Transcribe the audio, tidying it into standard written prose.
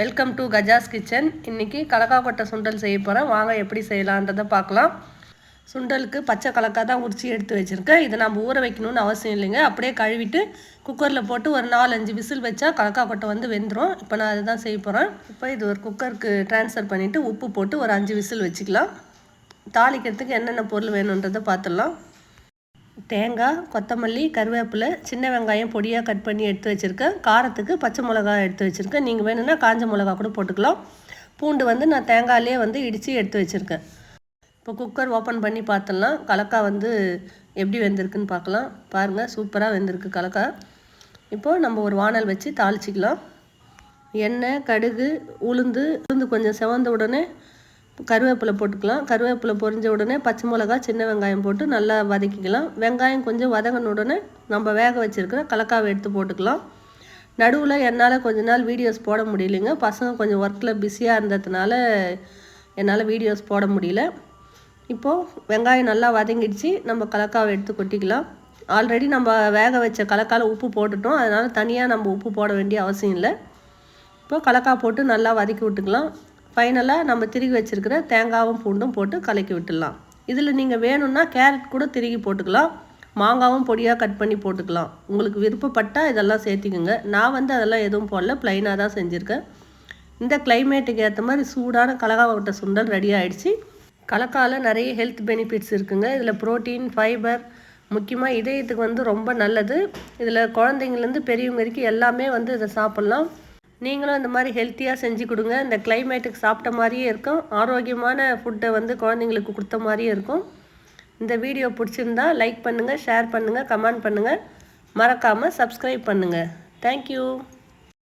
Welcome to Gajas kitchen. இன்றைக்கி கலக்கா கொட்டை சுண்டல் செய்ய போகிறேன். வாங்க எப்படி செய்யலான்றதை பார்க்கலாம். சுண்டலுக்கு பச்சை கலக்கா தான் உரிச்சி எடுத்து வச்சுருக்கேன். இதை நம்ம ஊற வைக்கணும்னு அவசியம் இல்லைங்க. அப்படியே கழுவிட்டு குக்கரில் போட்டு ஒரு 4-5 விசில் வச்சா கலக்கா கொட்டை வந்து வெந்துடும். இப்போ நான் அதுதான் செய்ய போகிறேன். இப்போ இது ஒரு குக்கருக்கு ட்ரான்ஸ்ஃபர் பண்ணிவிட்டு உப்பு போட்டு ஒரு 5 விசில் வச்சுக்கலாம். தாளிக்கிறதுக்கு என்னென்ன பொருள் வேணுன்றதை பார்த்துடலாம். தேங்காய், கொத்தமல்லி, கருவேப்பிலை, சின்ன வெங்காயம் பொடியாக கட் பண்ணி எடுத்து வச்சுருக்கேன். காரத்துக்கு பச்சை மிளகா எடுத்து வச்சுருக்கேன். நீங்கள் வேணும்னா காஞ்ச மிளகா கூட போட்டுக்கலாம். பூண்டு வந்து நான் தேங்காயிலே வந்து இடித்து எடுத்து வச்சுருக்கேன். இப்போ குக்கர் ஓப்பன் பண்ணி பார்த்துடலாம். கலக்கா வந்து எப்படி வெந்திருக்குன்னு பார்க்கலாம். பாருங்கள், சூப்பராக வெந்திருக்கு கலக்கா. இப்போது நம்ம ஒரு வானல் வச்சு தாளிச்சிக்கலாம். எண்ணெய், கடுகு, உளுந்து கொஞ்சம் செவந்த உடனே கருவேப்பிலை போட்டுக்கலாம். கருவேப்பிலை பொரிஞ்ச உடனே பச்சை மிளகா, சின்ன வெங்காயம் போட்டு நல்லா வதக்கிக்கலாம். வெங்காயம் கொஞ்சம் வதங்கின உடனே நம்ம வேக வச்சுருக்கிற கலக்காவை எடுத்து போட்டுக்கலாம். நடுவில் என்னால் கொஞ்ச நாள் வீடியோஸ் போட முடியலைங்க. பசங்க கொஞ்சம் ஒர்க்கில் பிஸியாக இருந்ததுனால என்னால் வீடியோஸ் போட முடியல. இப்போது வெங்காயம் நல்லா வதங்கிடுச்சு. நம்ம கலக்காவை எடுத்து கொட்டிக்கலாம். ஆல்ரெடி நம்ம வேக வச்ச கலக்காவில் உப்பு போட்டுட்டோம். அதனால் தனியாக நம்ம உப்பு போட வேண்டிய அவசியம் இல்லை. இப்போது கலக்கா போட்டு நல்லா வதக்கி விட்டுக்கலாம். ஃபைனலாக நம்ம திருகி வச்சுருக்கிற தேங்காயும் பூண்டும் போட்டு கலக்கி விட்டுடலாம். இதில் நீங்கள் வேணும்னா கேரட் கூட திருகி போட்டுக்கலாம். மாங்காவும் பொடியாக கட் பண்ணி போட்டுக்கலாம். உங்களுக்கு விருப்பப்பட்டால் இதெல்லாம் சேர்த்திக்குங்க. நான் வந்து அதெல்லாம் எதுவும் போடல, ப்ளைனாக தான் செஞ்சுருக்கேன். இந்த கிளைமேட்டுக்கு ஏற்ற மாதிரி சூடான கலக்கா கொட்டை சுண்டல் ரெடி ஆகிடுச்சு. கலக்காவில் நிறைய ஹெல்த் பெனிஃபிட்ஸ் இருக்குங்க. இதில் ப்ரோட்டீன், ஃபைபர், முக்கியமாக இதயத்துக்கு வந்து ரொம்ப நல்லது. இதில் குழந்தைங்கலேருந்து பெரியவங்க வரைக்கும் எல்லாமே வந்து இதை சாப்பிட்லாம். நீங்களும் இந்த மாதிரி ஹெல்த்தியாக செஞ்சு கொடுங்க. இந்த கிளைமேட்டுக்கு சாப்பிட்ட மாதிரியே இருக்கும். ஆரோக்கியமான ஃபுட்டை வந்து குழந்தைங்களுக்கு கொடுத்த மாதிரியே இருக்கும். இந்த வீடியோ பிடிச்சிருந்தா லைக் பண்ணுங்கள், ஷேர் பண்ணுங்கள், கமெண்ட் பண்ணுங்கள். மறக்காமல் சப்ஸ்கிரைப் பண்ணுங்கள். தேங்க்யூ.